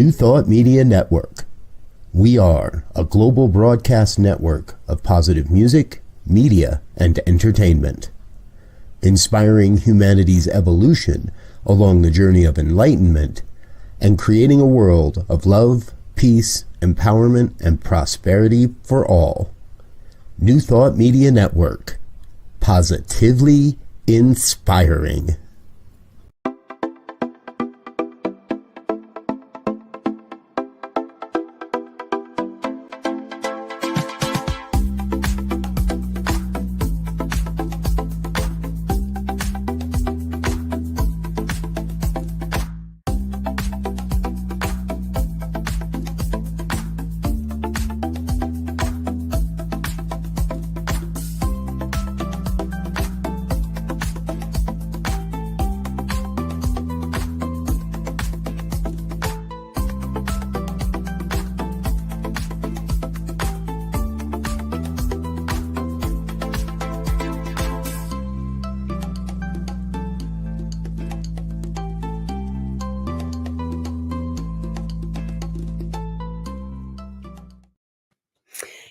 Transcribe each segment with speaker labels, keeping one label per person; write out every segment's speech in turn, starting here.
Speaker 1: New Thought Media Network. We are a global broadcast network of positive music, media, and entertainment, inspiring humanity's evolution along the journey of enlightenment and creating a world of love, peace, empowerment, and prosperity for all. New Thought Media Network. Positively inspiring.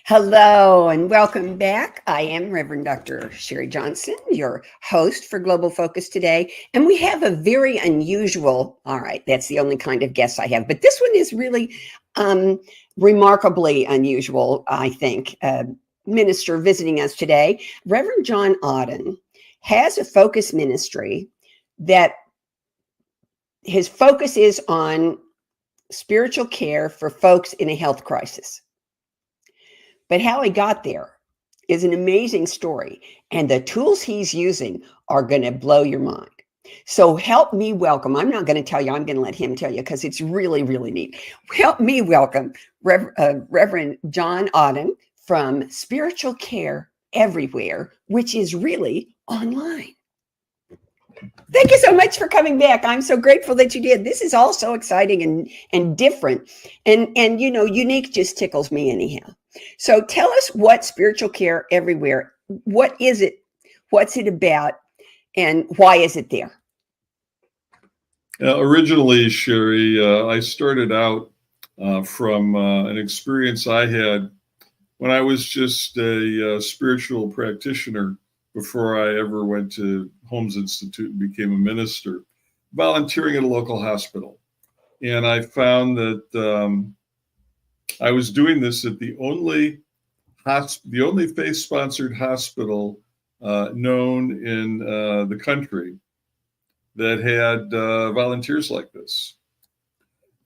Speaker 2: Hello and welcome back. I am Reverend Dr. Sharri Johnson, your host for Global Focus today. And we have a very unusual, all right, that's the only kind of guest I have, but this one is really remarkably unusual, I think. Minister visiting us today, Reverend John Odden, has a focus ministry that his focus is on spiritual care for folks in a health crisis. But how he got there is an amazing story. And the tools he's using are going to blow your mind. So help me welcome, I'm not going to tell you, I'm going to let him tell you because it's really, really neat. Help me welcome Reverend John Odden from Spiritual Care Everywhere, which is really online. Thank you so much for coming back. I'm so grateful that you did. This is all so exciting and different. And you know, unique just tickles me anyhow. So tell us what Spiritual Care Everywhere, what is it? What's it about? And why is it there?
Speaker 3: Originally, Sharri, I started out from an experience I had when I was just a spiritual practitioner before I ever went to Holmes Institute and became a minister, volunteering at a local hospital. And I found that I was doing this at the only faith-sponsored hospital known in the country that had volunteers like this.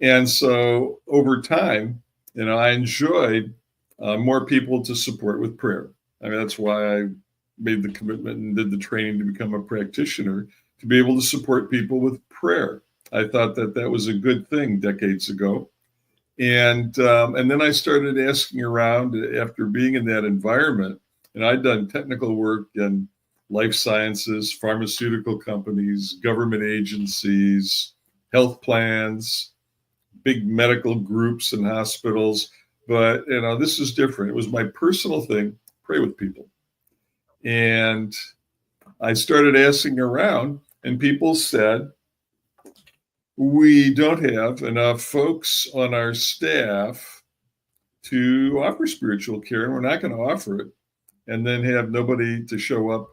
Speaker 3: And so over time, you know, I enjoyed more people to support with prayer. I mean, that's why I made the commitment and did the training to become a practitioner, to be able to support people with prayer. I thought that that was a good thing decades ago. And then I started asking around after being in that environment, and I'd done technical work in life sciences, pharmaceutical companies, government agencies, health plans, big medical groups and hospitals. But, you know, this is different. It was my personal thing, pray with people. And I started asking around, and people said, we don't have enough folks on our staff to offer spiritual care, and we're not going to offer it and then have nobody to show up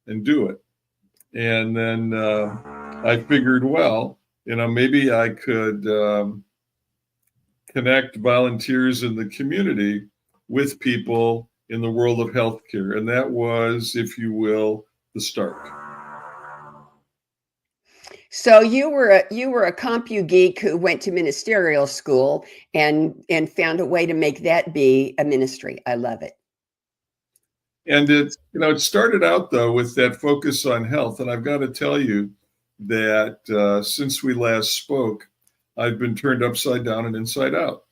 Speaker 3: and do it. And then I figured, well, you know, maybe I could connect volunteers in the community with people in the world of healthcare. And that was, if you will, the start.
Speaker 2: So you were a compu geek who went to ministerial school and found a way to make that be a ministry. I love it.
Speaker 3: And it started out though with that focus on health. And I've got to tell you that since we last spoke, I've been turned upside down and inside out.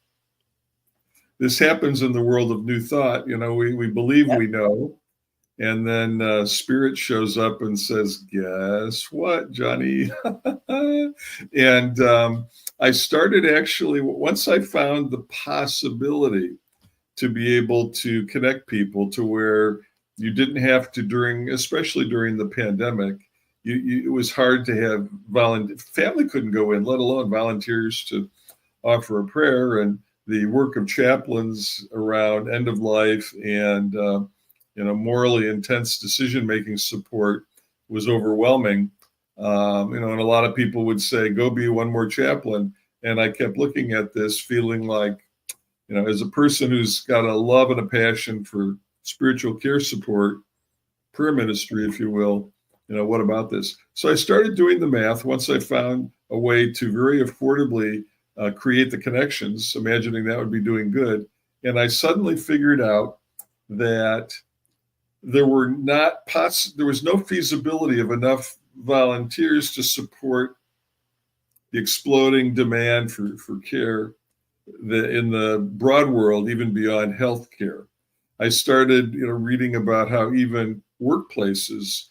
Speaker 3: This happens in the world of New Thought. You know, we believe we know. And then Spirit shows up and says, guess what, Johnny? And I started actually, once I found the possibility to be able to connect people to where you didn't have to especially during the pandemic, it was hard to have family couldn't go in, let alone volunteers to offer a prayer, and the work of chaplains around end of life and morally intense decision-making support was overwhelming. And a lot of people would say, go be one more chaplain. And I kept looking at this feeling like, as a person who's got a love and a passion for spiritual care support, prayer ministry, if you will, what about this? So I started doing the math once I found a way to very affordably create the connections, imagining that would be doing good. And I suddenly figured out that there was no feasibility of enough volunteers to support the exploding demand for care in the broad world, even beyond healthcare. I started reading about how even workplaces,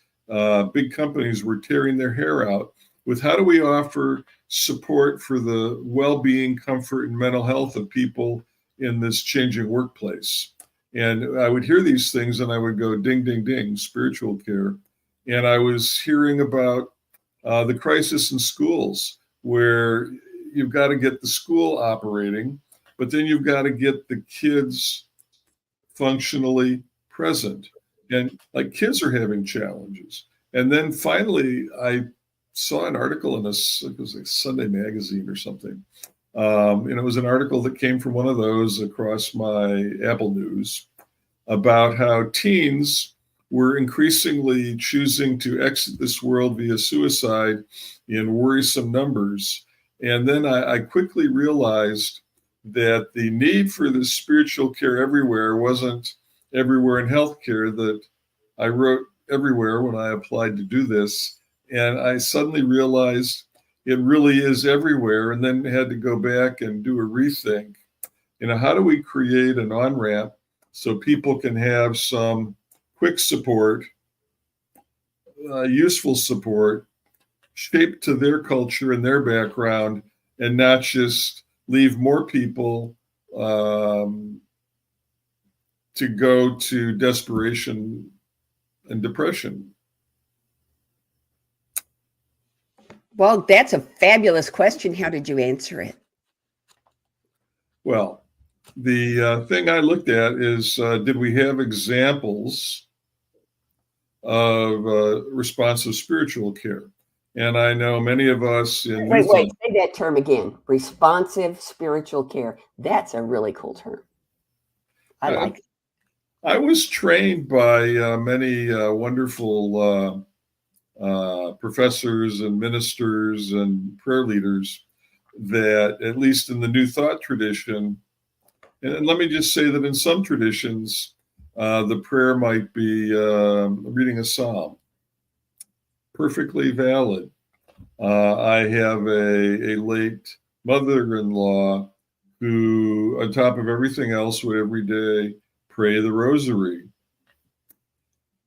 Speaker 3: big companies were tearing their hair out with how do we offer support for the well-being, comfort, and mental health of people in this changing workplace. And I would hear these things and I would go, ding, ding, ding, spiritual care. And I was hearing about the crisis in schools, where you've got to get the school operating, but then you've got to get the kids functionally present. And like kids are having challenges. And then finally, I saw an article in it was like Sunday magazine or something. And it was an article that came from one of those across my Apple News about how teens were increasingly choosing to exit this world via suicide in worrisome numbers. And then I quickly realized that the need for this spiritual care everywhere wasn't everywhere in healthcare, that I wrote everywhere when I applied to do this. And I suddenly realized it really is everywhere, and then had to go back and do a rethink. How do we create an on-ramp so people can have some quick support, useful support, shaped to their culture and their background, and not just leave more people to go to desperation and depression?
Speaker 2: Well, that's a fabulous question. How did you answer it?
Speaker 3: Well, the thing I looked at is, did we have examples of responsive spiritual care? And I know many of us in
Speaker 2: Wait, say that term again. Responsive spiritual care. That's a really cool term. I like it.
Speaker 3: I was trained by many wonderful professors and ministers and prayer leaders that, at least in the New Thought tradition, and let me just say that in some traditions, the prayer might be reading a psalm. Perfectly valid. I have a late mother-in-law who, on top of everything else, would every day pray the rosary.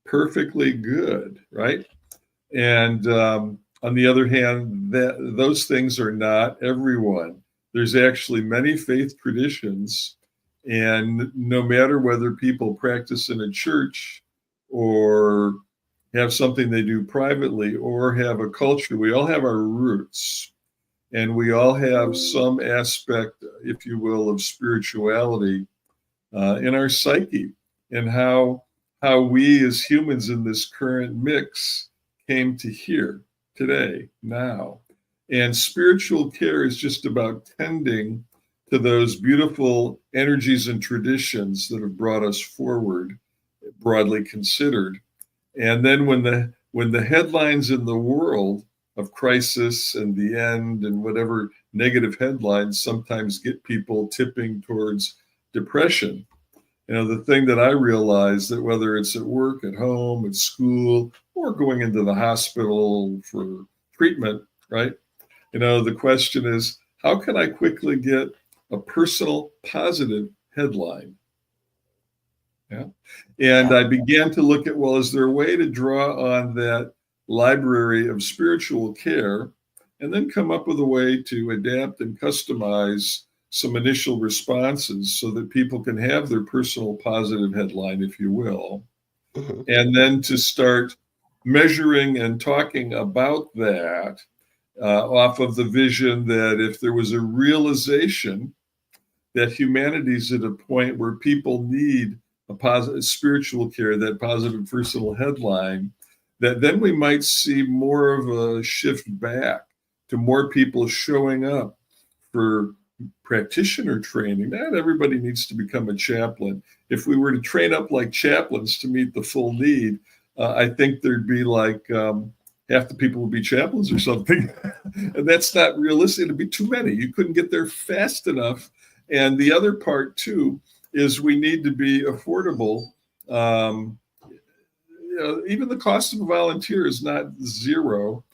Speaker 3: Perfectly good, right? And on the other hand, those things are not everyone. There's actually many faith traditions, and no matter whether people practice in a church or have something they do privately or have a culture, we all have our roots, and we all have some aspect, if you will, of spirituality in our psyche, and how we as humans in this current mix came to here today, now. And spiritual care is just about tending to those beautiful energies and traditions that have brought us forward, broadly considered. And then when the headlines in the world of crisis and the end and whatever negative headlines sometimes get people tipping towards depression, the thing that I realized, that whether it's at work, at home, at school, or going into the hospital for treatment, right? The question is, how can I quickly get a personal positive headline? Yeah. And I began to look at, well, is there a way to draw on that library of spiritual care and then come up with a way to adapt and customize some initial responses so that people can have their personal positive headline, if you will, and then to start measuring and talking about that off of the vision that if there was a realization that humanity's at a point where people need a positive spiritual care, that positive personal headline, that then we might see more of a shift back to more people showing up for practitioner training. Not everybody needs to become a chaplain. If we were to train up like chaplains to meet the full need, I think there'd be like half the people would be chaplains or something. And that's not realistic. It'd be too many. You couldn't get there fast enough. And the other part, too, is we need to be affordable. Even the cost of a volunteer is not zero.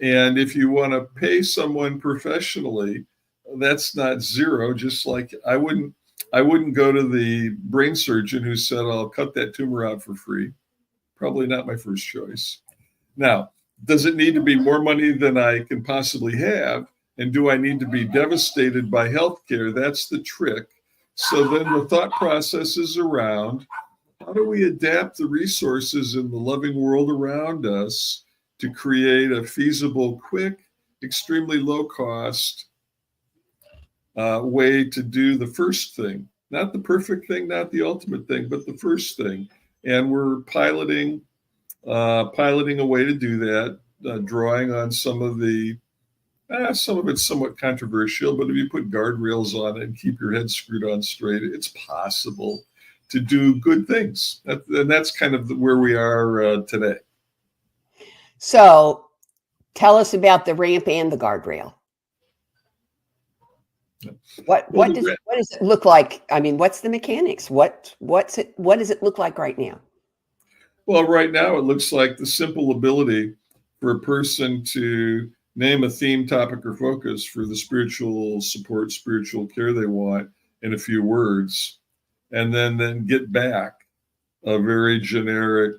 Speaker 3: And if you want to pay someone professionally, that's not zero. Just like I wouldn't go to the brain surgeon who said, I'll cut that tumor out for free. Probably not my first choice. Now, does it need to be more money than I can possibly have? And do I need to be devastated by healthcare? That's the trick. So then the thought process is around, how do we adapt the resources in the loving world around us to create a feasible, quick, extremely low cost way to do the first thing? Not the perfect thing, not the ultimate thing, but the first thing. And we're piloting a way to do that, drawing on some of it's somewhat controversial, but if you put guardrails on it and keep your head screwed on straight, it's possible to do good things. And that's kind of where we are today.
Speaker 2: So tell us about the ramp and the guardrail. What does it look like? I mean, what's the mechanics? What does it look like right now?
Speaker 3: Well, right now it looks like the simple ability for a person to name a theme, topic, or focus for the spiritual support, spiritual care they want in a few words, and then get back a very generic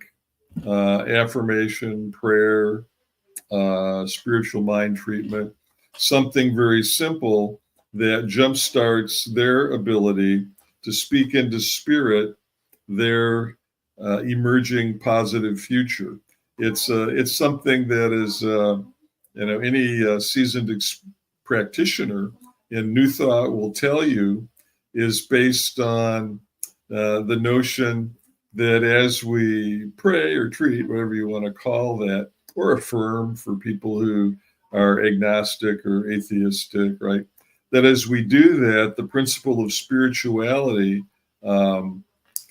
Speaker 3: affirmation, prayer, spiritual mind treatment, something very simple that jumpstarts their ability to speak into spirit their emerging positive future. It's something that is any seasoned practitioner in New Thought will tell you is based on the notion that as we pray or treat, whatever you want to call that, or affirm for people who are agnostic or atheistic, right? That as we do that, the principle of spirituality kind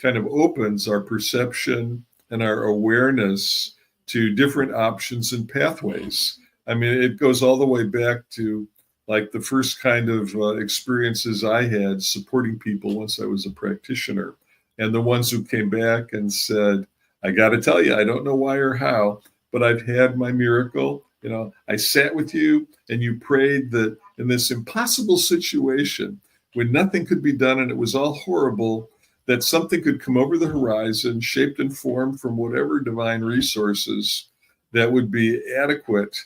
Speaker 3: of opens our perception and our awareness to different options and pathways. I mean, it goes all the way back to like the first kind of experiences I had supporting people once I was a practitioner. And the ones who came back and said, I got to tell you, I don't know why or how, but I've had my miracle. You know, I sat with you and you prayed that in this impossible situation when nothing could be done and it was all horrible, that something could come over the horizon, shaped and formed from whatever divine resources that would be adequate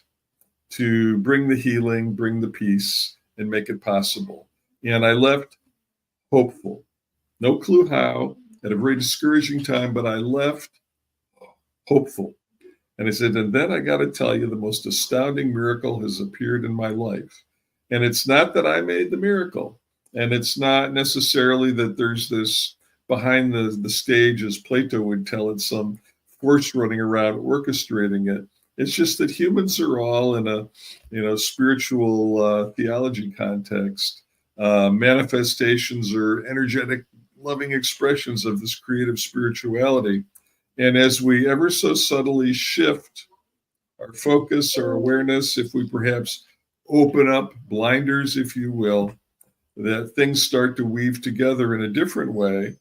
Speaker 3: to bring the healing, bring the peace, and make it possible. And I left hopeful. No clue how, at a very discouraging time, but I left hopeful. And I said, and then I got to tell you, the most astounding miracle has appeared in my life. And it's not that I made the miracle. And it's not necessarily that there's this behind the stage, as Plato would tell it, some force running around orchestrating it. It's just that humans are all in a spiritual theology context. Manifestations or energetic, loving expressions of this creative spirituality. And as we ever so subtly shift our focus, our awareness, if we perhaps open up blinders, if you will, that things start to weave together in a different way.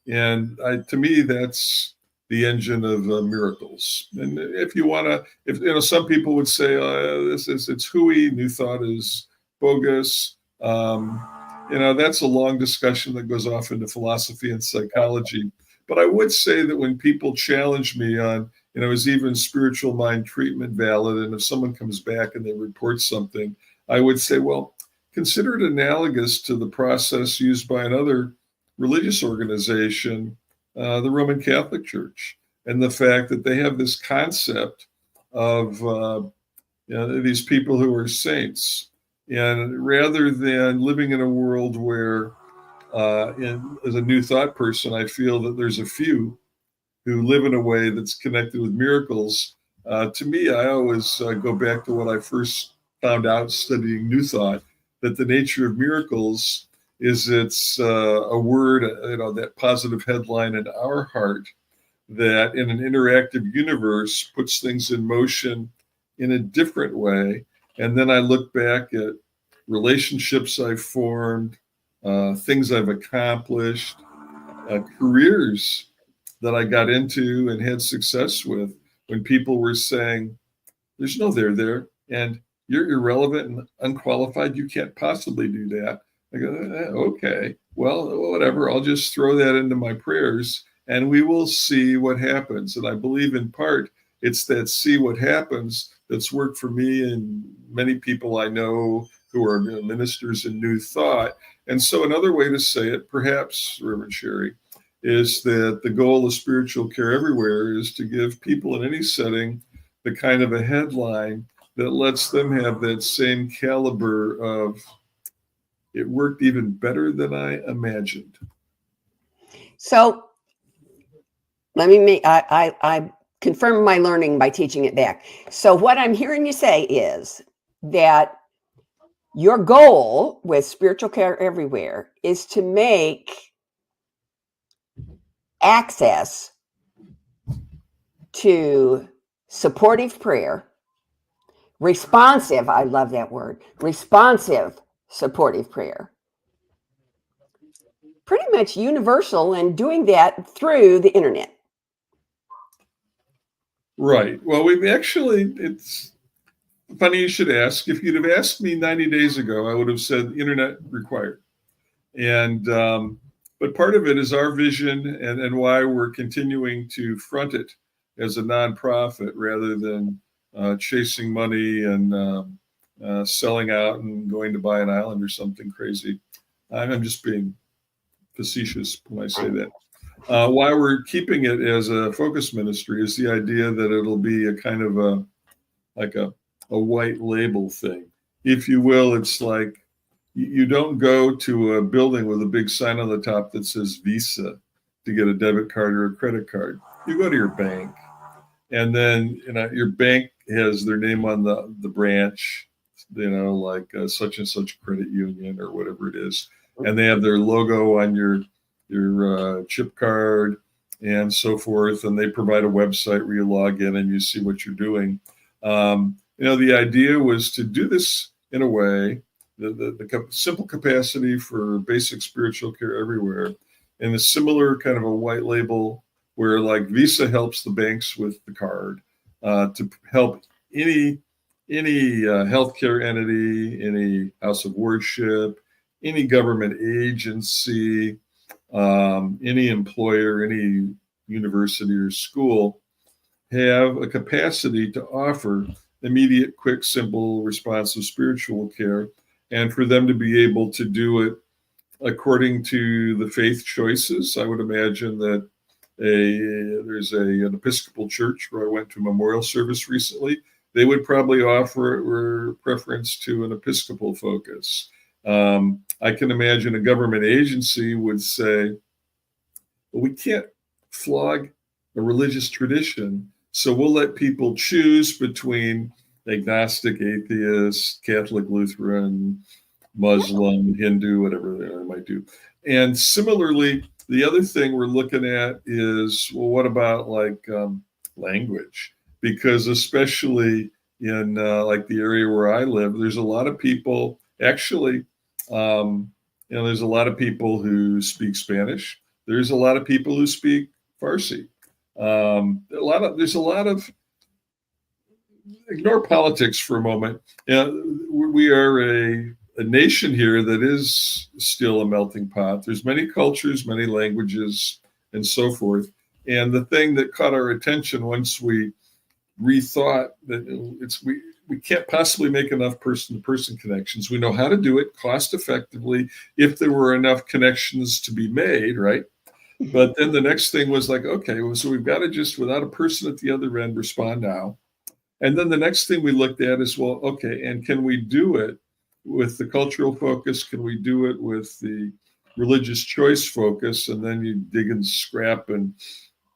Speaker 3: And to me, that's the engine of miracles. And if you want to, some people would say, it's hooey, New Thought is bogus. That's a long discussion that goes off into philosophy and psychology. But I would say that when people challenge me on, is even spiritual mind treatment valid? And if someone comes back and they report something, I would say, well, consider it analogous to the process used by another religious organization, the Roman Catholic Church, and the fact that they have this concept of these people who are saints. And rather than living in a world where, as a New Thought person, I feel that there's a few who live in a way that's connected with miracles. To me, I always go back to what I first found out studying New Thought, that the nature of miracles is it's a word, that positive headline in our heart that in an interactive universe puts things in motion in a different way. And then I look back at relationships I've formed, things I've accomplished, careers that I got into and had success with, when people were saying, there's no there, and you're irrelevant and unqualified. You can't possibly do that. I go, okay, well, whatever. I'll just throw that into my prayers and we will see what happens. And I believe in part it's that see what happens that's worked for me and many people I know who are ministers in New Thought. And so another way to say it, perhaps, Reverend Sharri, is that the goal of spiritual care everywhere is to give people in any setting the kind of a headline that lets them have that same caliber of, it worked even better than I imagined.
Speaker 2: So let me I confirm my learning by teaching it back. So what I'm hearing you say is that your goal with spiritual care everywhere is to make access to supportive prayer, responsive, I love that word, responsive supportive prayer, pretty much universal, and doing that through the internet.
Speaker 3: Right. Well, it's funny you should ask. If you'd have asked me 90 days ago, I would have said internet required. And, but part of it is our vision and why we're continuing to front it as a nonprofit rather than chasing money and selling out and going to buy an island or something crazy. I'm just being facetious when I say that. Why we're keeping it as a focus ministry is the idea that it'll be a kind of a white label thing, if you will. It's like you don't go to a building with a big sign on the top that says Visa to get a debit card or a credit card. You go to your bank, and then your bank has their name on the branch, like such and such credit union or whatever it is, and they have their logo on your chip card and so forth, and they provide a website where you log in and you see what you're doing. The idea was to do this in a way, the simple capacity for basic spiritual care everywhere, in a similar kind of a white label where like Visa helps the banks with the card, to help any healthcare entity, any house of worship, any government agency, any employer, any university or school have a capacity to offer immediate, quick, simple, responsive spiritual care, and for them to be able to do it according to the faith choices. I would imagine that there's an Episcopal church where I went to a memorial service recently. They would probably offer preference to an Episcopal focus. I can imagine a government agency would say, well, we can't flog a religious tradition, so we'll let people choose between agnostic, atheist, Catholic, Lutheran, Muslim, Hindu, whatever they might do. And similarly, the other thing we're looking at is, well, what about language? Because especially in like the area where I live, there's a lot of people actually, there's a lot of people who speak Spanish. There's a lot of people who speak Farsi. There's a lot of, ignore politics for a moment. We are a nation here that is still a melting pot. There's many cultures, many languages, and so forth. And the thing that caught our attention once we rethought that we can't possibly make enough person-to-person connections. We know how to do it cost effectively if there were enough connections to be made, right? But then the next thing was like, okay, so we've got to just, without a person at the other end, respond now. And then the next thing we looked at is, well, okay, and can we do it with the cultural focus? Can we do it with the religious choice focus? And then you dig and scrap and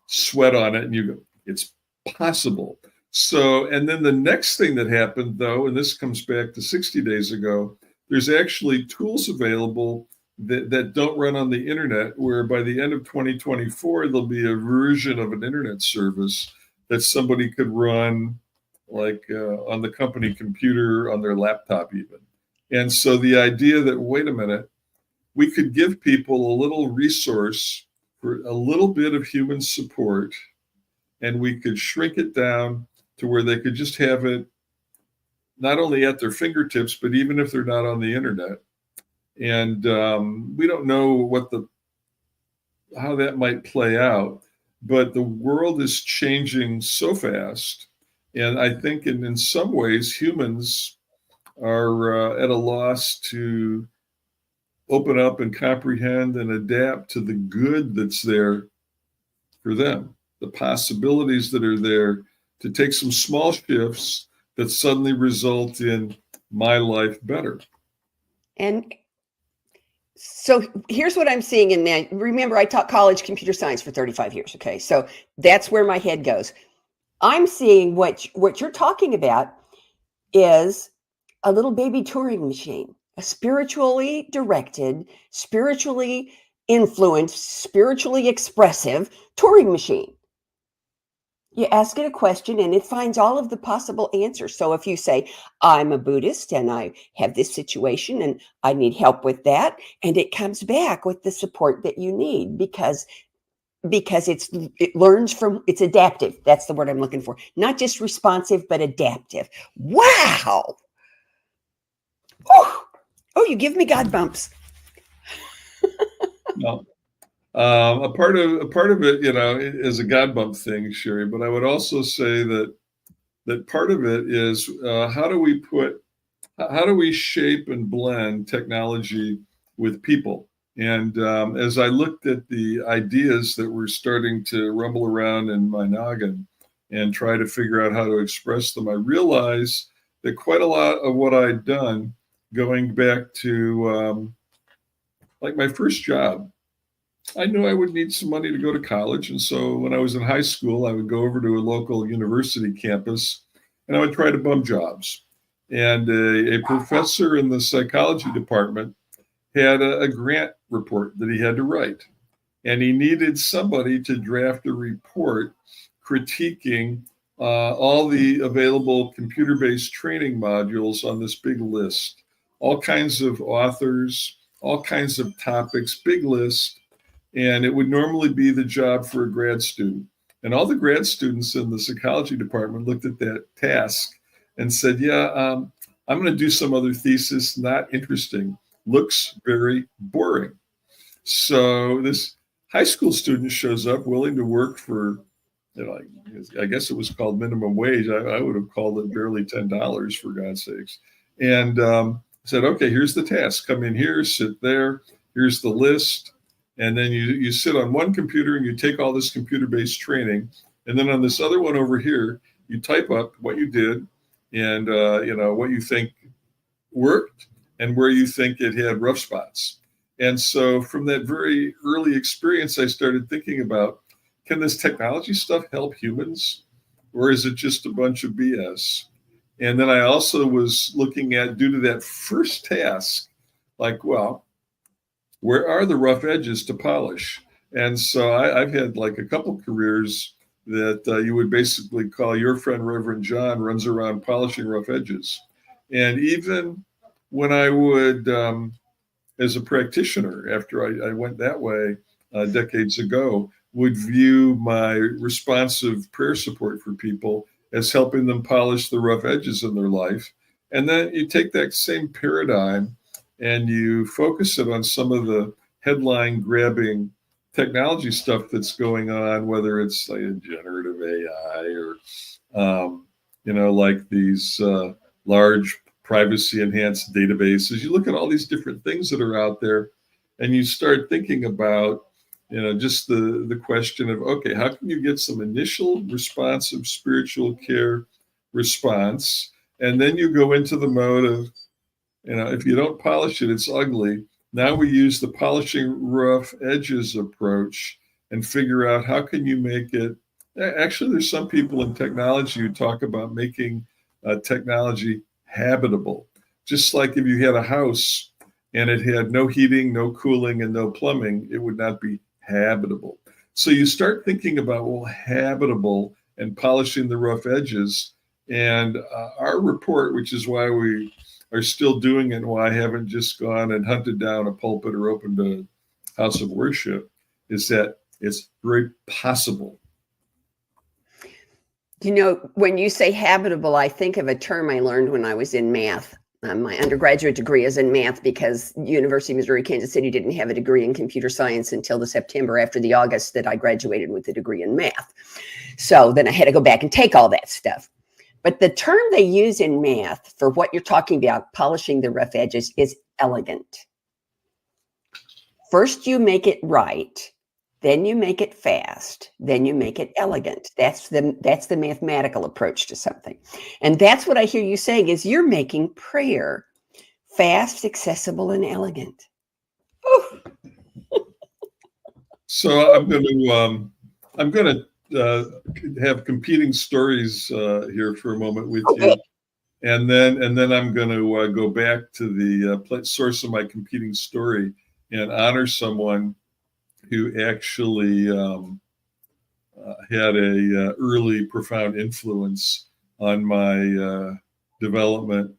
Speaker 3: sweat on it, and you go, it's possible. So, and then the next thing that happened, though, and this comes back to 60 days ago, there's actually tools available that don't run on the internet, where by the end of 2024, there'll be a version of an internet service that somebody could run like on the company computer, on their laptop even. And so the idea that, wait a minute, we could give people a little resource for a little bit of human support, and we could shrink it down to where they could just have it not only at their fingertips, but even if they're not on the internet. And we don't know how that might play out, but the world is changing so fast. And I think in some ways, humans are at a loss to open up and comprehend and adapt to the good that's there for them, the possibilities that are there to take some small shifts that suddenly result in my life better.
Speaker 2: And so here's what I'm seeing in that. Remember, I taught college computer science for 35 years. Okay. So that's where my head goes. I'm seeing what you're talking about is a little baby Turing machine, a spiritually directed, spiritually influenced, spiritually expressive Turing machine. You ask it a question and it finds all of the possible answers. So if you say, I'm a Buddhist and I have this situation and I need help with that, and it comes back with the support that you need because it learns from, it's adaptive. That's the word I'm looking for. Not just responsive, but adaptive. Wow. Oh, you give me God bumps.
Speaker 3: No. A part of it, is a God bump thing, Sharri. But I would also say that part of it is how do we shape and blend technology with people? And as I looked at the ideas that were starting to rumble around in my noggin and try to figure out how to express them, I realized that quite a lot of what I'd done, going back to like my first job, I knew I would need some money to go to college. And so when I was in high school, I would go over to a local university campus and I would try to bum jobs. And a professor in the psychology department had a grant report that he had to write. And he needed somebody to draft a report critiquing all the available computer-based training modules on this big list, all kinds of authors, all kinds of topics, big list. And it would normally be the job for a grad student. And all the grad students in the psychology department looked at that task and said, yeah, I'm going to do some other thesis, not interesting, looks very boring. So this high school student shows up willing to work for, I guess it was called minimum wage. I would have called it barely $10, for God's sakes. And said, okay, here's the task. Come in here, sit there. Here's the list. And then you sit on one computer and you take all this computer-based training. And then on this other one over here, you type up what you did and what you think worked and where you think it had rough spots. And so from that very early experience, I started thinking about, can this technology stuff help humans? Or is it just a bunch of BS? And then I also was looking at, due to that first task, like, well, where are the rough edges to polish? And so I've had like a couple careers that you would basically call your friend Reverend John runs around polishing rough edges. And even when I would, as a practitioner, after I went that way decades ago, would view my responsive prayer support for people as helping them polish the rough edges in their life. And then you take that same paradigm and you focus it on some of the headline grabbing technology stuff that's going on, whether it's like a generative AI or, like these large privacy enhanced databases. You look at all these different things that are out there and you start thinking about, just the question of, okay, how can you get some initial responsive spiritual care response. And then you go into the mode of, if you don't polish it, it's ugly. Now we use the polishing rough edges approach and figure out how can you make it. Actually, there's some people in technology who talk about making technology habitable. Just like if you had a house and it had no heating, no cooling, and no plumbing, it would not be habitable. So you start thinking about, well, habitable and polishing the rough edges. And our report, which is why we are still doing it and why I haven't just gone and hunted down a pulpit or opened a house of worship, is that it's very possible.
Speaker 2: When you say habitable, I think of a term I learned when I was in math. My undergraduate degree is in math because University of Missouri, Kansas City didn't have a degree in computer science until the September after the August that I graduated with a degree in math. So then I had to go back and take all that stuff. But the term they use in math for what you're talking about, polishing the rough edges, is elegant. First, you make it right. Then you make it fast. Then you make it elegant. That's the mathematical approach to something. And that's what I hear you saying is you're making prayer fast, accessible, and elegant.
Speaker 3: So I'm going to have competing stories here for a moment with you, and then I'm going to go back to the source of my competing story and honor someone who actually had a early profound influence on my development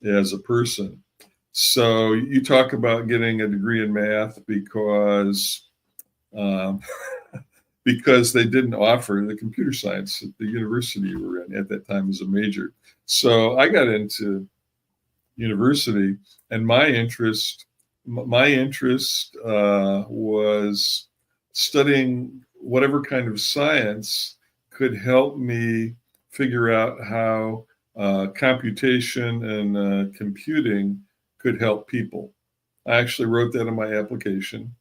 Speaker 3: as a person. So you talk about getting a degree in math because they didn't offer the computer science at the university you were in at that time as a major. So I got into university, and my interest was studying whatever kind of science could help me figure out how computation and computing could help people. I actually wrote that in my application.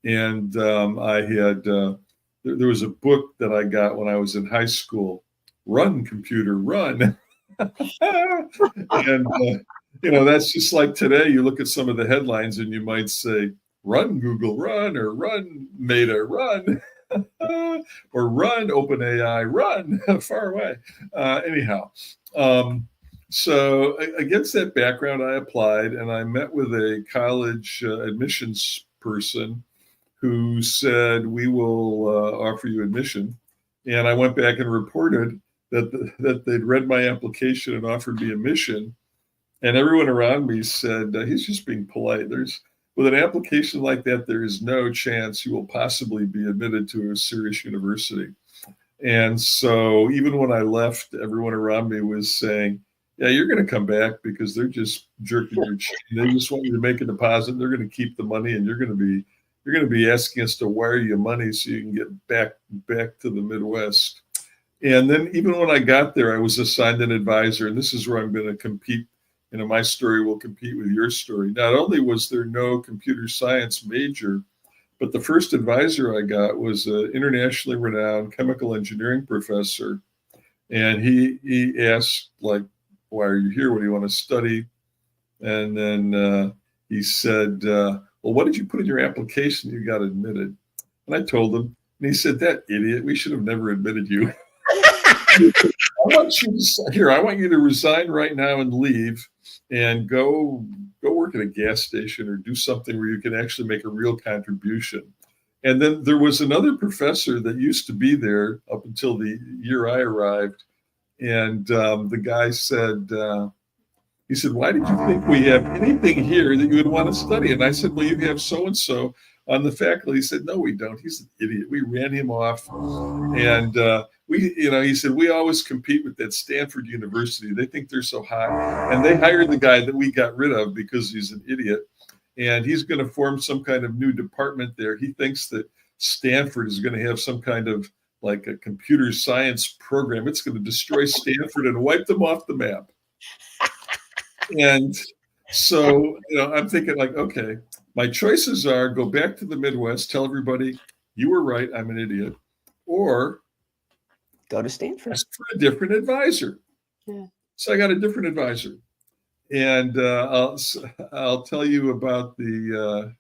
Speaker 3: And I had, there was a book that I got when I was in high school, Run, Computer, Run. And, that's just like today. You look at some of the headlines and you might say, Run, Google, Run, or Run, Meta, Run, or Run, OpenAI, Run, far away. Anyhow, so against that background, I applied and I met with a college admissions person who said, we will offer you admission. And I went back and reported that they'd read my application and offered me admission. And everyone around me said, he's just being polite. With an application like that, there is no chance you will possibly be admitted to a serious university. And so even when I left, everyone around me was saying, yeah, you're going to come back because they're just jerking your chain. They just want you to make a deposit. They're going to keep the money, and you're going to be asking us to wire you money so you can get back to the Midwest. And then even when I got there, I was assigned an advisor, and this is where I'm going to compete. My story will compete with your story. Not only was there no computer science major, but the first advisor I got was an internationally renowned chemical engineering professor. And he asked, like, why are you here? What do you want to study? And then he said, well, what did you put in your application? You got admitted. And I told him, and he said, that idiot, we should have never admitted you. I want you to resign right now and leave and go work at a gas station or do something where you can actually make a real contribution. And then there was another professor that used to be there up until the year I arrived. And the guy said, he said, why did you think we have anything here that you would want to study? And I said, well, you have so-and-so on the faculty. He said, no, we don't. He's an idiot. We ran him off. And he said, we always compete with that Stanford University. They think they're so hot. And they hired the guy that we got rid of because he's an idiot. And he's going to form some kind of new department there. He thinks that Stanford is going to have some kind of like a computer science program. It's going to destroy Stanford and wipe them off the map. And so, I'm thinking like, okay, my choices are go back to the Midwest, tell everybody you were right, I'm an idiot, or
Speaker 2: go to Stanford.
Speaker 3: Ask for a different advisor. So I got a different advisor. And I'll tell you about the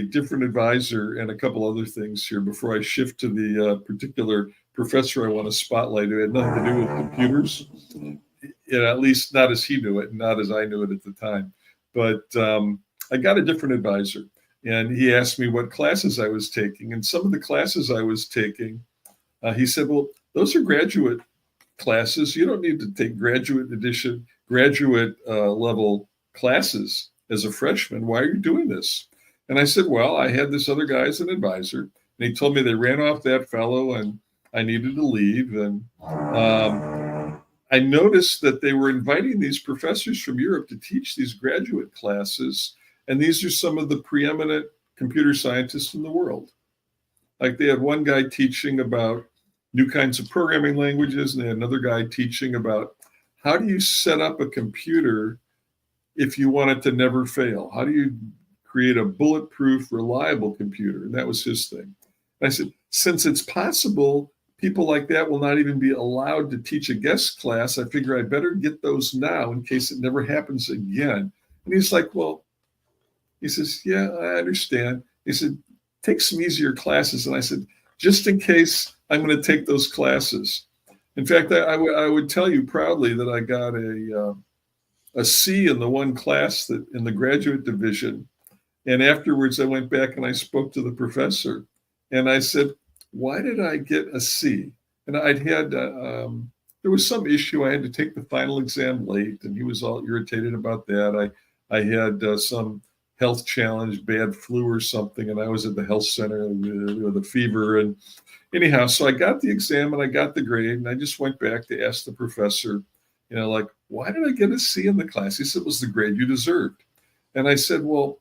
Speaker 3: different advisor and a couple other things here before I shift to the particular professor I want to spotlight who had nothing to do with computers, at least not as he knew it, and not as I knew it at the time. But I got a different advisor, and he asked me what classes I was taking. And some of the classes I was taking, he said, well, those are graduate classes. You don't need to take graduate level classes as a freshman. Why are you doing this? And I said, well, I had this other guy as an advisor, and he told me they ran off that fellow and I needed to leave. And I noticed that they were inviting these professors from Europe to teach these graduate classes. And these are some of the preeminent computer scientists in the world. Like they had one guy teaching about new kinds of programming languages, and they had another guy teaching about how do you set up a computer if you want it to never fail? How do you create a bulletproof, reliable computer? And that was his thing. And I said, since it's possible people like that will not even be allowed to teach a guest class, I figure I better get those now in case it never happens again. And he's like, well, he says, yeah, I understand. He said, take some easier classes. And I said, just in case I'm going to take those classes. In fact, I would tell you proudly that I got a C in the one class that in the graduate division. And afterwards, I went back and I spoke to the professor. And I said, why did I get a C? And I'd had, there was some issue. I had to take the final exam late, and he was all irritated about that. I had some health challenge, bad flu or something, and I was at the health center with a fever. And anyhow, so I got the exam and I got the grade, and I just went back to ask the professor, like, why did I get a C in the class? He said, it was the grade you deserved. And I said, well,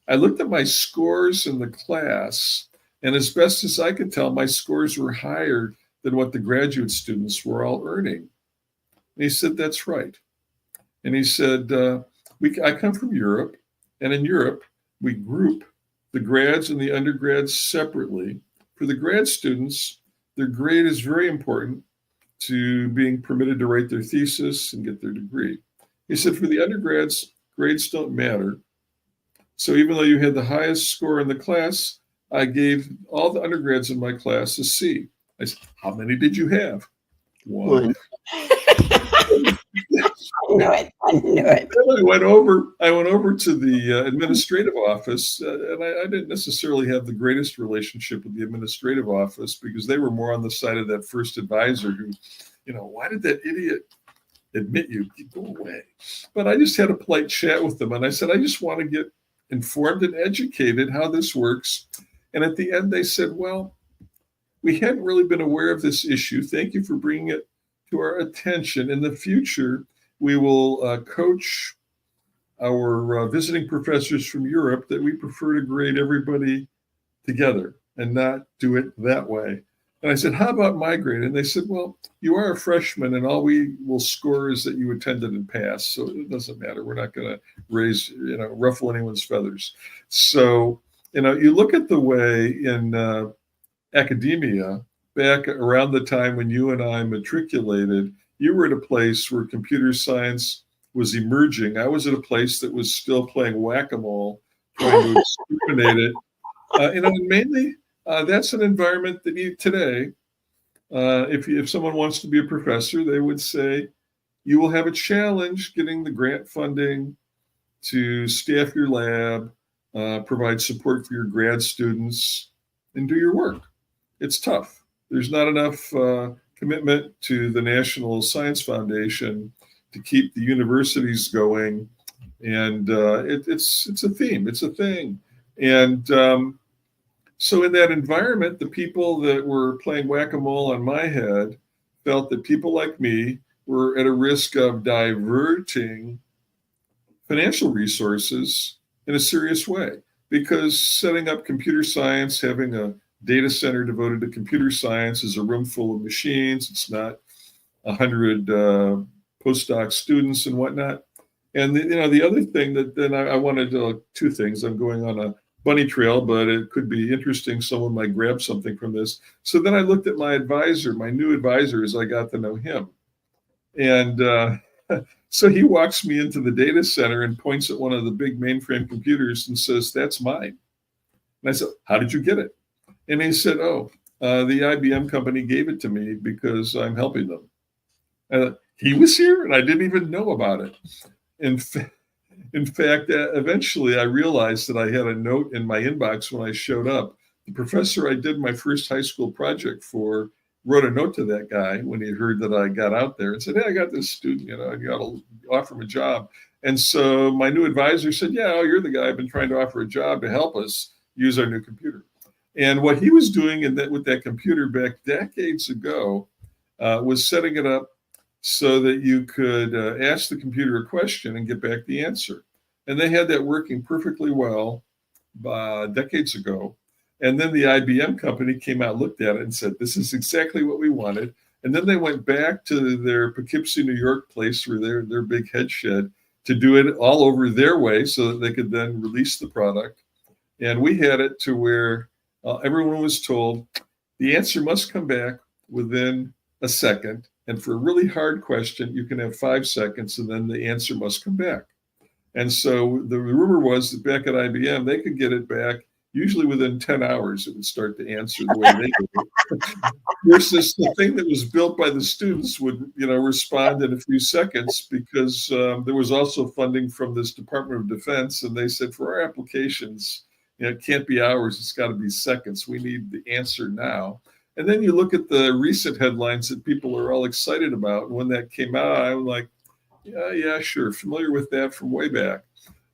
Speaker 3: I looked at my scores in the class, and as best as I could tell, my scores were higher than what the graduate students were all earning. And he said, that's right. And he said, I come from Europe, and in Europe, we group the grads and the undergrads separately. For the grad students, their grade is very important to being permitted to write their thesis and get their degree. He said, for the undergrads, grades don't matter. So even though you had the highest score in the class, I gave all the undergrads in my class a C. I said, how many did you have? One.
Speaker 2: I knew it.
Speaker 3: Then I went over to the administrative office, and I didn't necessarily have the greatest relationship with the administrative office because they were more on the side of that first advisor who, why did that idiot admit you? Go away. But I just had a polite chat with them, and I said, I just want to get informed and educated how this works. And at the end, they said, well, we hadn't really been aware of this issue. Thank you for bringing it to our attention. In the future, we will coach our visiting professors from Europe that we prefer to grade everybody together and not do it that way. And I said, how about my grade? And they said, well, you are a freshman and all we will score is that you attended and passed. So it doesn't matter. We're not going to ruffle anyone's feathers. So, you look at the way in academia, back around the time when you and I matriculated, you were at a place where computer science was emerging. I was at a place that was still playing whack-a-mole, trying to exterminate it. And mainly, that's an environment that today, if someone wants to be a professor, they would say, you will have a challenge getting the grant funding to staff your lab, provide support for your grad students, and do your work. It's tough. There's not enough commitment to the National Science Foundation to keep the universities going. And it's a theme, it's a thing. And so in that environment, the people that were playing whack-a-mole on my head felt that people like me were at a risk of diverting financial resources in a serious way, because setting up computer science, having a data center devoted to computer science is a room full of machines. It's not 100 postdoc students and whatnot. And the other thing that then I wanted to, two things. I'm going on a bunny trail, but it could be interesting. Someone might grab something from this. So then I looked at my advisor, my new advisor, as I got to know him. And so he walks me into the data center and points at one of the big mainframe computers and says, "That's mine." And I said, "How did you get it?" And he said, "Oh, the IBM company gave it to me because I'm helping them." And he was here and I didn't even know about it. In, fa- in fact, eventually I realized that I had a note in my inbox when I showed up. The professor I did my first high school project for wrote a note to that guy when he heard that I got out there and said, "Hey, I got this student, you got to offer him a job." And so my new advisor said, "Yeah, oh, you're the guy I've been trying to offer a job to help us use our new computer." And what he was doing with that computer back decades ago was setting it up so that you could ask the computer a question and get back the answer. And they had that working perfectly well decades ago. And then the IBM company came out, looked at it, and said, "This is exactly what we wanted." And then they went back to their Poughkeepsie, New York place, where their big head shed, to do it all over their way so that they could then release the product. And we had it to where everyone was told the answer must come back within a second. And for a really hard question, you can have 5 seconds and then the answer must come back. And so the rumor was that back at IBM, they could get it back usually within 10 hours. It would start to answer the way they did. Versus the thing that was built by the students would, respond in a few seconds because there was also funding from this Department of Defense. And they said, for our applications, it can't be hours, it's got to be seconds. We need the answer now. And then you look at the recent headlines that people are all excited about. And when that came out, I'm like, yeah, sure, familiar with that from way back.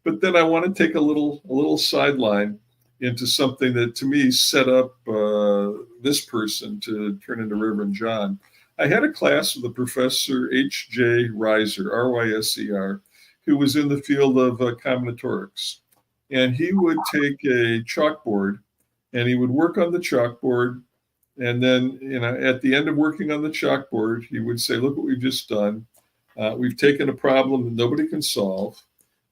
Speaker 3: But then I want to take a little sideline into something that to me set up this person to turn into Reverend John. I had a class with a professor, H.J. Reiser, R-Y-S-E-R, who was in the field of combinatorics. And he would take a chalkboard and he would work on the chalkboard. And then, at the end of working on the chalkboard, he would say, "Look what we've just done. We've taken a problem that nobody can solve.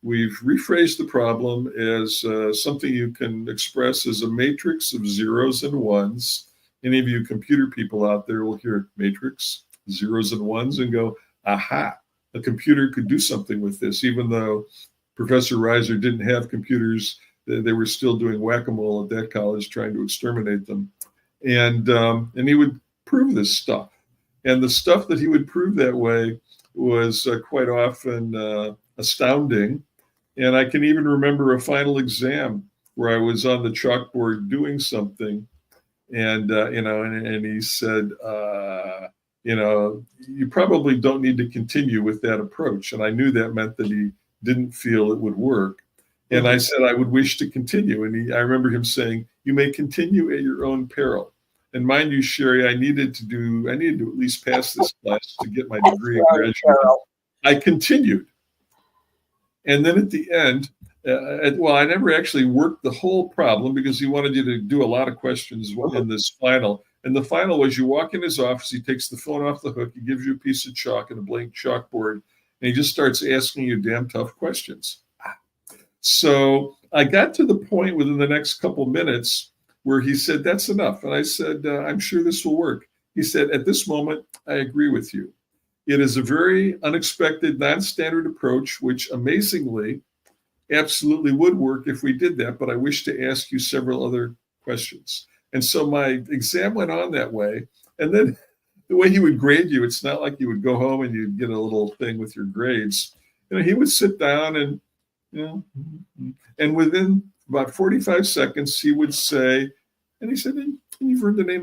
Speaker 3: We've rephrased the problem as something you can express as a matrix of zeros and ones." Any of you computer people out there will hear matrix, zeros and ones, and go, "Aha, a computer could do something with this," even though Professor Reiser didn't have computers. They were still doing whack-a-mole at that college, trying to exterminate them. And he would prove this stuff. And the stuff that he would prove that way was quite often astounding. And I can even remember a final exam where I was on the chalkboard doing something. And, and he said, "You probably don't need to continue with that approach." And I knew that meant that he didn't feel it would work. And I said, "I would wish to continue." And I remember him saying, "You may continue at your own peril." And mind you, Sharri, I needed to at least pass this class to get my degree and graduate. I continued. And then at the end, I never actually worked the whole problem because he wanted you to do a lot of questions in this final. And the final was you walk in his office, he takes the phone off the hook, he gives you a piece of chalk and a blank chalkboard, and he just starts asking you damn tough questions. So I got to the point within the next couple minutes where he said, "That's enough." And I said, "I'm sure this will work." He said, "At this moment, I agree with you. It is a very unexpected, non-standard approach, which amazingly absolutely would work if we did that. But I wish to ask you several other questions." And so my exam went on that way. And then the way he would grade you, it's not like you would go home and you'd get a little thing with your grades. He would sit down and, and within about 45 seconds, he would say, and he said, "And you've earned an A-."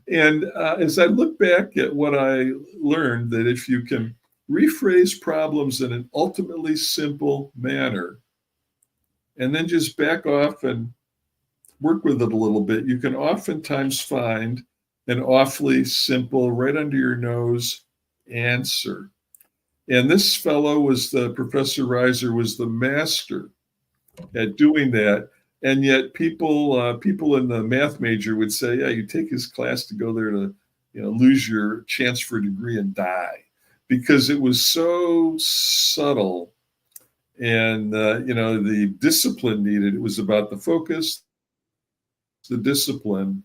Speaker 3: And as I look back at what I learned, that if you can rephrase problems in an ultimately simple manner, and then just back off and work with it a little bit, you can oftentimes find an awfully simple, right under your nose answer. And this fellow Professor Reiser was the master at doing that. And yet people in the math major would say, "Yeah, you take his class to go there to, lose your chance for a degree and die," because it was so subtle. And, the discipline needed, it was about the focus, the discipline.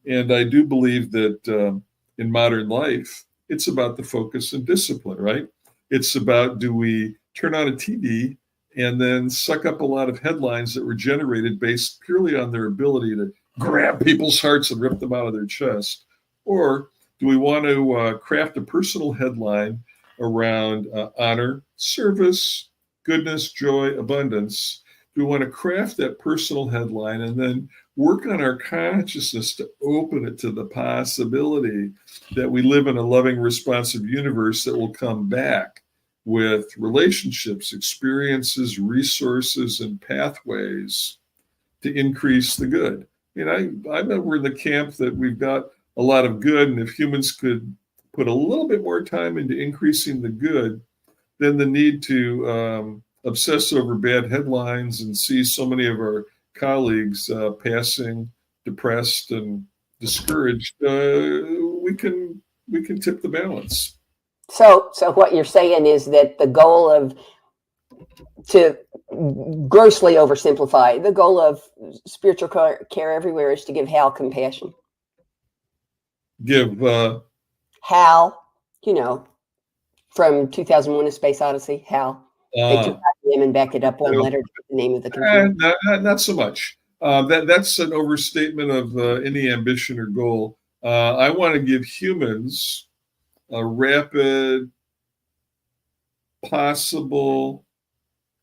Speaker 3: And I do believe that in modern life, it's about the focus and discipline, right? It's about, do we turn on a TV and then suck up a lot of headlines that were generated based purely on their ability to grab people's hearts and rip them out of their chest? Or do we want to craft a personal headline around honor, service, goodness, joy, abundance? Do we want to craft that personal headline and then work on our consciousness to open it to the possibility that we live in a loving, responsive universe that will come back with relationships, experiences, resources, and pathways to increase the good? I know we're in the camp that we've got a lot of good, and if humans could put a little bit more time into increasing the good, then the need to obsess over bad headlines and see so many of our colleagues passing depressed and discouraged, we can tip the balance.
Speaker 2: So what you're saying is that the goal of, to grossly oversimplify, the goal of spiritual care everywhere is to give Hal compassion.
Speaker 3: Give
Speaker 2: Hal, from 2001: A Space Odyssey, Hal. They took out him and back it up one letter to the name of the computer.
Speaker 3: Not so much. That's an overstatement of any ambition or goal. I want to give humans a rapid, possible,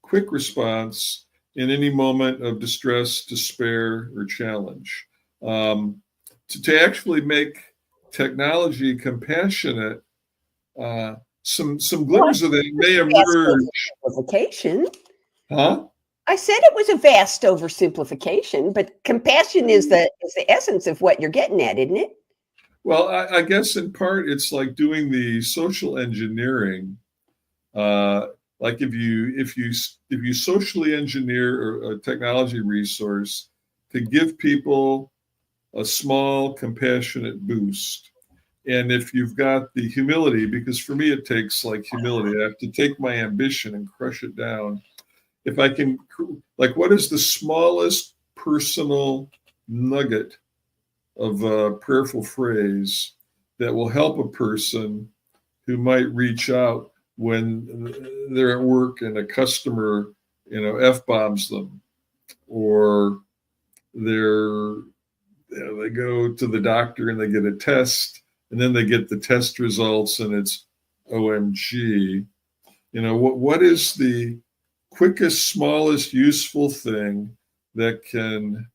Speaker 3: quick response in any moment of distress, despair, or challenge. To actually make technology compassionate, some glimmers of that may emerge.
Speaker 2: Simplification.
Speaker 3: Huh?
Speaker 2: I said it was a vast oversimplification, but compassion is the essence of what you're getting at, isn't it?
Speaker 3: Well, I guess in part it's like doing the social engineering. Like if you socially engineer a technology resource to give people a small compassionate boost, and if you've got the humility, because for me it takes like humility, I have to take my ambition and crush it down. If I can, like, what is the smallest personal nugget of a prayerful phrase that will help a person who might reach out when they're at work and a customer, F-bombs them, or they go to the doctor and they get a test, and then they get the test results and it's OMG. What is the quickest, smallest, useful thing that can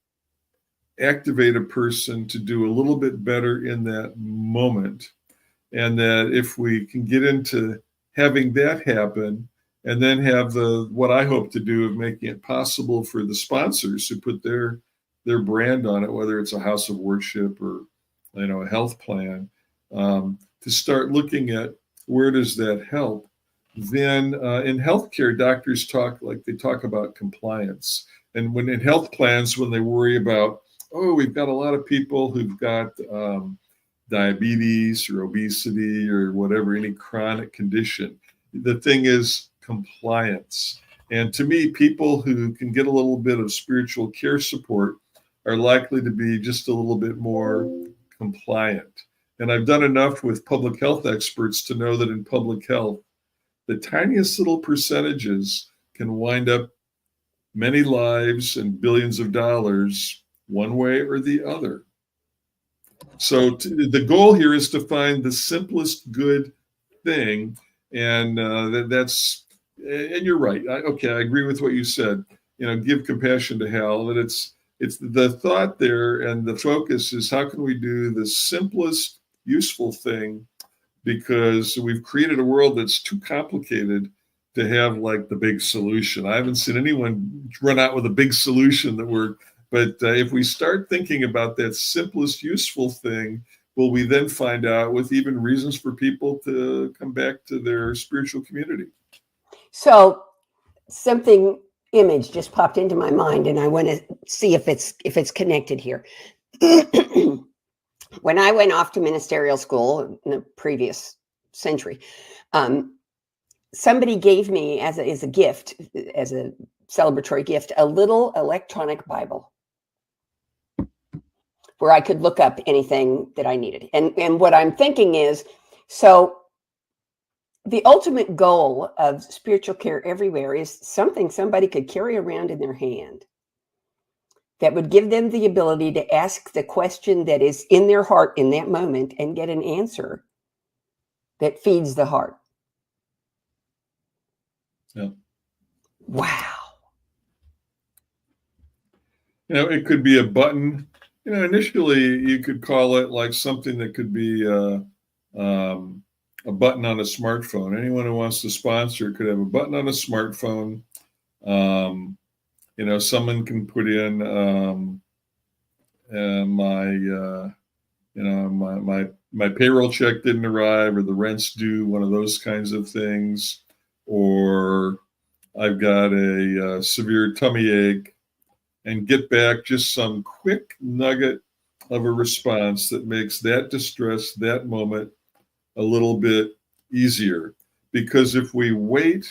Speaker 3: activate a person to do a little bit better in that moment? And that if we can get into having that happen, and then have what I hope to do of making it possible for the sponsors who put their brand on it, whether it's a house of worship or a health plan, to start looking at where does that help. Then in healthcare, doctors talk about compliance, and when in health plans, when they worry about, we've got a lot of people who've got diabetes or obesity or whatever, any chronic condition. The thing is compliance. And to me, people who can get a little bit of spiritual care support are likely to be just a little bit more compliant. And I've done enough with public health experts to know that in public health, the tiniest little percentages can wind up many lives and billions of dollars one way or the other. So the goal here is to find the simplest good thing, and that's. And you're right. I agree with what you said. Give compassion to Hal. That it's the thought there, and the focus is how can we do the simplest useful thing, because we've created a world that's too complicated to have like the big solution. I haven't seen anyone run out with a big solution that worked. But if we start thinking about that simplest useful thing, will we then find out with even reasons for people to come back to their spiritual community?
Speaker 2: So image just popped into my mind, and I want to see if it's connected here. When I went off to ministerial school in the previous century, somebody gave me as a gift, as a celebratory gift, a little electronic Bible. where I could look up anything that I needed. And what I'm thinking is, so the ultimate goal of spiritual care everywhere is something somebody could carry around in their hand that would give them the ability to ask the question that is in their heart in that moment and get an answer that feeds the heart.
Speaker 3: Yeah.
Speaker 2: Wow.
Speaker 3: It could be a button. Initially you could call it like something that could be a button on a smartphone. Anyone who wants to sponsor could have a button on a smartphone. Someone can put in my payroll check didn't arrive, or the rent's due, one of those kinds of things, or I've got a severe tummy ache, and get back just some quick nugget of a response that makes that distress, that moment, a little bit easier. Because if we wait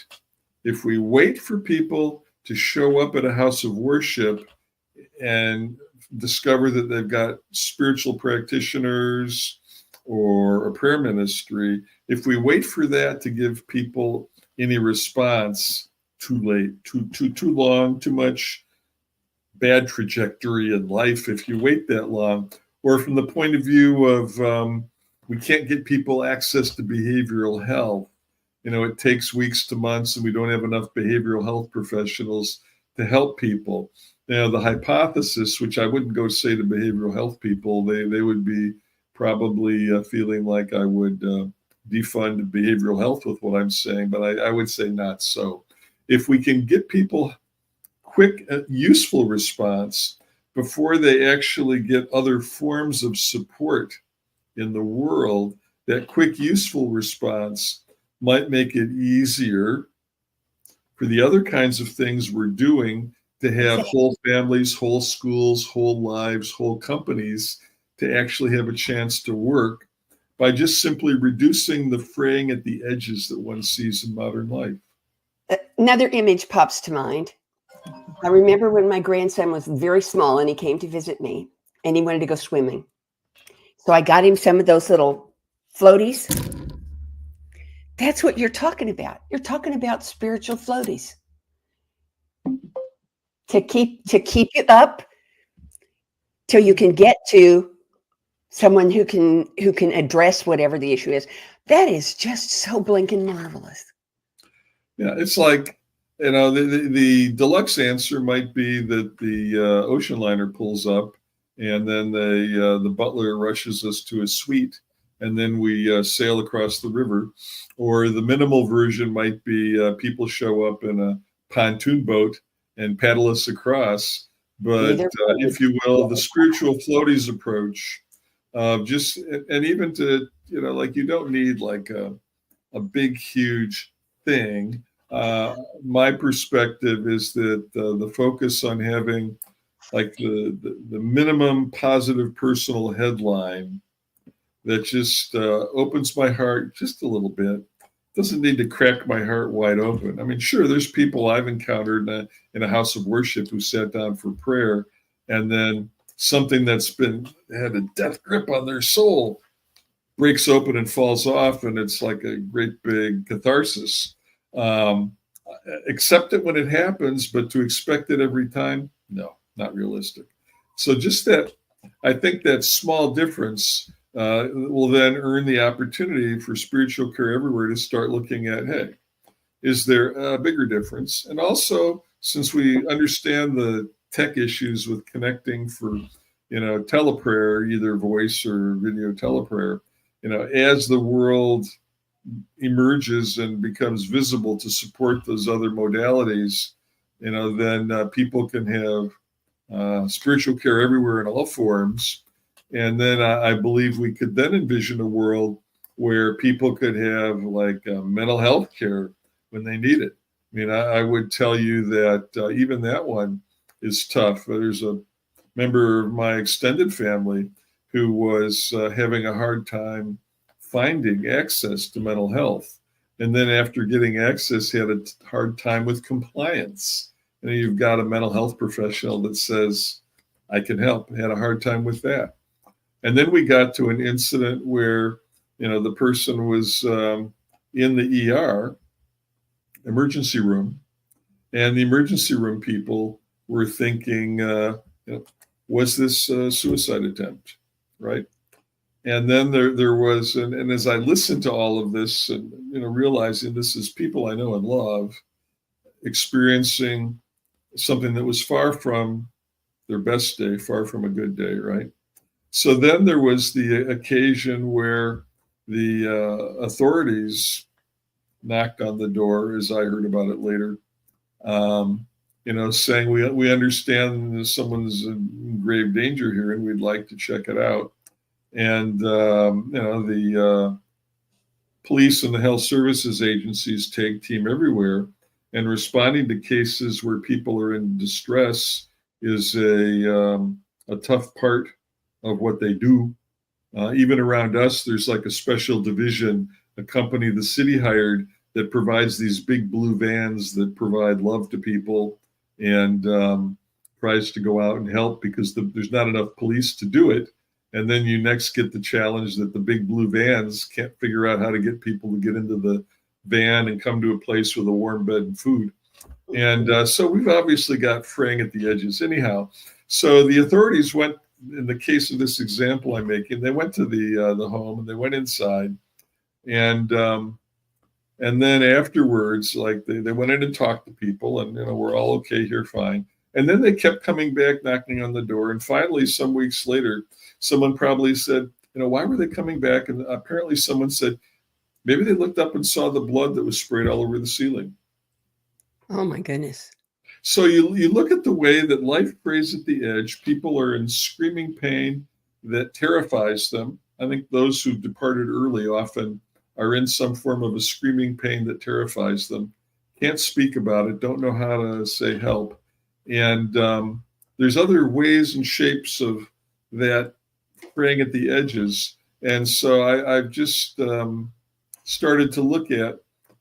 Speaker 3: for people to show up at a house of worship and discover that they've got spiritual practitioners or a prayer ministry, if we wait for that to give people any response, too late, too long, too much bad trajectory in life if you wait that long. Or from the point of view of we can't get people access to behavioral health. It takes weeks to months, and we don't have enough behavioral health professionals to help people. The hypothesis, which I wouldn't go say to behavioral health people, they would be probably feeling like I would defund behavioral health with what I'm saying, but I would say not so. If we can get people quick, useful response before they actually get other forms of support in the world, that quick, useful response might make it easier for the other kinds of things we're doing to have whole families, whole schools, whole lives, whole companies to actually have a chance to work by just simply reducing the fraying at the edges that one sees in modern life.
Speaker 2: Another image pops to mind. I remember when my grandson was very small and he came to visit me and he wanted to go swimming. So I got him some of those little floaties. That's what you're talking about. You're talking about spiritual floaties. To keep it up till you can get to someone who can address whatever the issue is. That is just so blinking marvelous.
Speaker 3: Yeah, it's like, the deluxe answer might be that the ocean liner pulls up, and then the butler rushes us to a suite, and then we sail across the river. Or the minimal version might be people show up in a pontoon boat and paddle us across. But if you will, the spiritual floaties approach, and even to, you don't need like a big, huge thing. My perspective is that the focus on having like the minimum positive personal headline that just opens my heart just a little bit. Doesn't need to crack my heart wide open. I mean, sure, there's people I've encountered in a house of worship who sat down for prayer, and then something that's had a death grip on their soul breaks open and falls off, and it's like a great big catharsis. Accept it when it happens, but to expect it every time, no, not realistic. So just that, I think that small difference will then earn the opportunity for spiritual care everywhere to start looking at, hey, is there a bigger difference? And also, since we understand the tech issues with connecting for, teleprayer, either voice or video teleprayer, as the world emerges and becomes visible to support those other modalities, then people can have spiritual care everywhere in all forms. And then I believe we could then envision a world where people could have like mental health care when they need it. I mean, I would tell you that even that one is tough. There's a member of my extended family who was having a hard time finding access to mental health. And then after getting access, he had a hard time with compliance. And you've got a mental health professional that says, I can help. I had a hard time with that. And then we got to an incident where, the person was in the ER, emergency room, and the emergency room people were thinking, was this a suicide attempt, right? And then there was, and as I listened to all of this, and realizing this is people I know and love experiencing something that was far from their best day, far from a good day, right? So then there was the occasion where the authorities knocked on the door, as I heard about it later, saying we understand someone's in grave danger here, and we'd like to check it out. And the police and the health services agencies take team everywhere, and responding to cases where people are in distress is a tough part of what they do. Even around us, there's like a special division, a company the city hired that provides these big blue vans that provide love to people and tries to go out and help because there's not enough police to do it. And then you next get the challenge that the big blue vans can't figure out how to get people to get into the van and come to a place with a warm bed and food. And so we've obviously got fraying at the edges. Anyhow, so the authorities went, in the case of this example I'm making, they went to the home and they went inside. And then afterwards, like they went in and talked to people, and we're all okay here, fine. And then they kept coming back, knocking on the door. And finally, some weeks later, someone probably said, why were they coming back? And apparently someone said, maybe they looked up and saw the blood that was sprayed all over the ceiling.
Speaker 2: Oh, my goodness.
Speaker 3: So you look at the way that life frays at the edge. People are in screaming pain that terrifies them. I think those who departed early often are in some form of a screaming pain that terrifies them, can't speak about it, don't know how to say help. And there's other ways and shapes of that fraying at the edges. And so I've just started to look at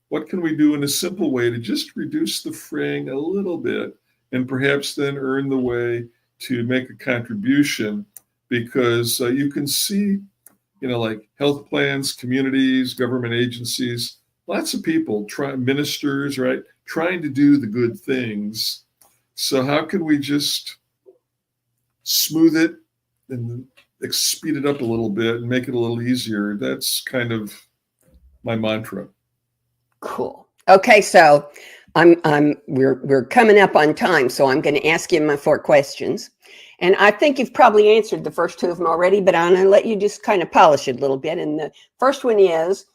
Speaker 3: what can we do in a simple way to just reduce the fraying a little bit, and perhaps then earn the way to make a contribution, because you can see, like health plans, communities, government agencies, lots of people, ministers, right, trying to do the good things. So how can we just smooth it and speed it up a little bit and make it a little easier? That's kind of my mantra.
Speaker 2: Cool. Okay, so we're coming up on time, so I'm going to ask you my 4 questions. And I think you've probably answered the first 2 of them already, but I'm going to let you just kind of polish it a little bit. And the first one is,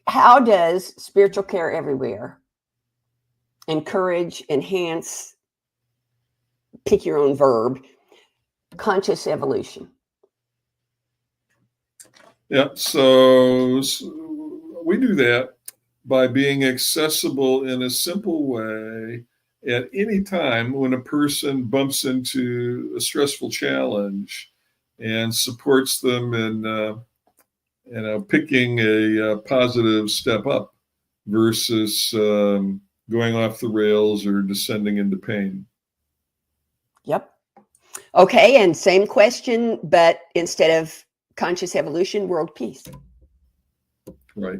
Speaker 2: how does spiritual care everywhere encourage, enhance, pick your own verb, conscious evolution?
Speaker 3: Yeah, so we do that by being accessible in a simple way at any time when a person bumps into a stressful challenge, and supports them in picking a positive step up versus going off the rails or descending into pain.
Speaker 2: Yep. Okay, and same question, but instead of conscious evolution, world peace.
Speaker 3: Right.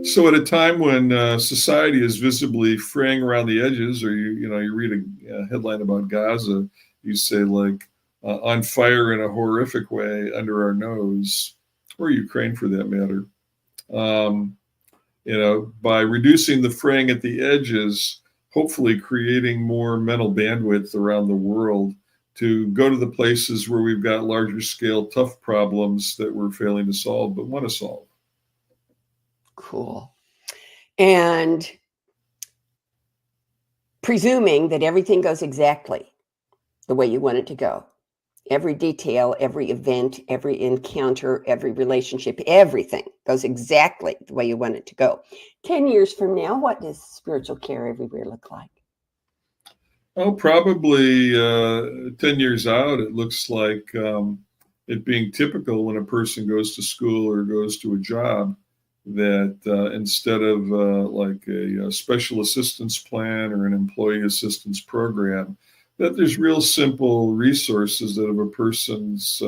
Speaker 3: So at a time when society is visibly fraying around the edges, or you read a headline about Gaza, you say like on fire in a horrific way under our nose, or Ukraine for that matter. By reducing the fraying at the edges, hopefully creating more mental bandwidth around the world to go to the places where we've got larger scale, tough problems that we're failing to solve, but want to solve.
Speaker 2: Cool. And presuming that everything goes exactly the way you want it to go, every detail, every event, every encounter, every relationship, everything goes exactly the way you want it to go. 10 years from now, what does spiritual care everywhere look like?
Speaker 3: Oh, probably 10 years out, it looks like it being typical when a person goes to school or goes to a job, that instead of like a special assistance plan or an employee assistance program, that there's real simple resources that if a person's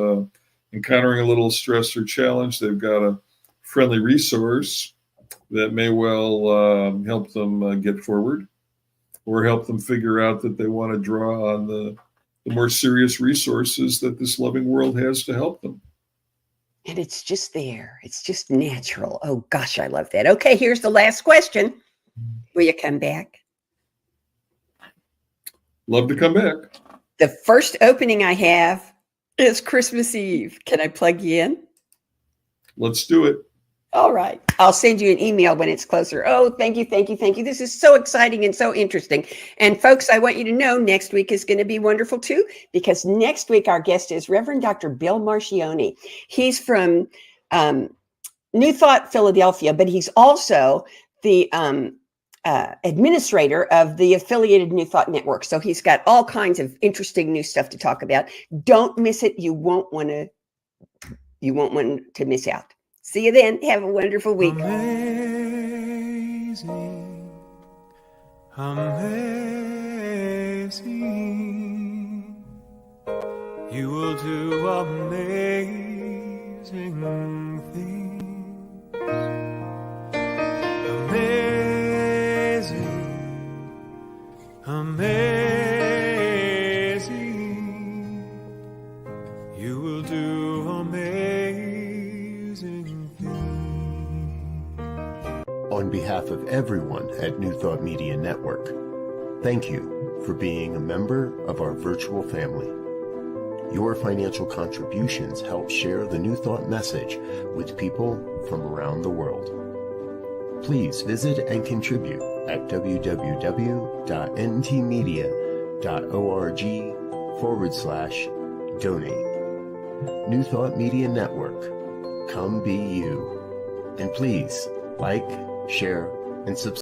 Speaker 3: encountering a little stress or challenge, they've got a friendly resource that may well help them get forward, or help them figure out that they want to draw on the more serious resources that this loving world has to help them.
Speaker 2: And it's just there. It's just natural. Oh, gosh, I love that. Okay, here's the last question. Will you come back?
Speaker 3: Love to come back.
Speaker 2: The first opening I have is Christmas Eve. Can I plug you in?
Speaker 3: Let's do it.
Speaker 2: All right. I'll send you an email when it's closer. Oh, thank you, thank you, thank you. This is so exciting and so interesting. And folks, I want you to know next week is going to be wonderful too, because next week our guest is Reverend Dr. Bill Marcioni. He's from New Thought, Philadelphia, but he's also the administrator of the affiliated New Thought Network. So he's got all kinds of interesting new stuff to talk about. Don't miss it. You won't want to miss out. See you then. Have a wonderful week.
Speaker 4: Amazing, amazing. You will do amazing things. Amazing, amazing. You will do amazing.
Speaker 1: On behalf of everyone at New Thought Media Network, thank you for being a member of our virtual family. Your financial contributions help share the New Thought message with people from around the world. Please visit and contribute at www.ntmedia.org/donate. New Thought Media Network, come be you. And please like, share, and subscribe.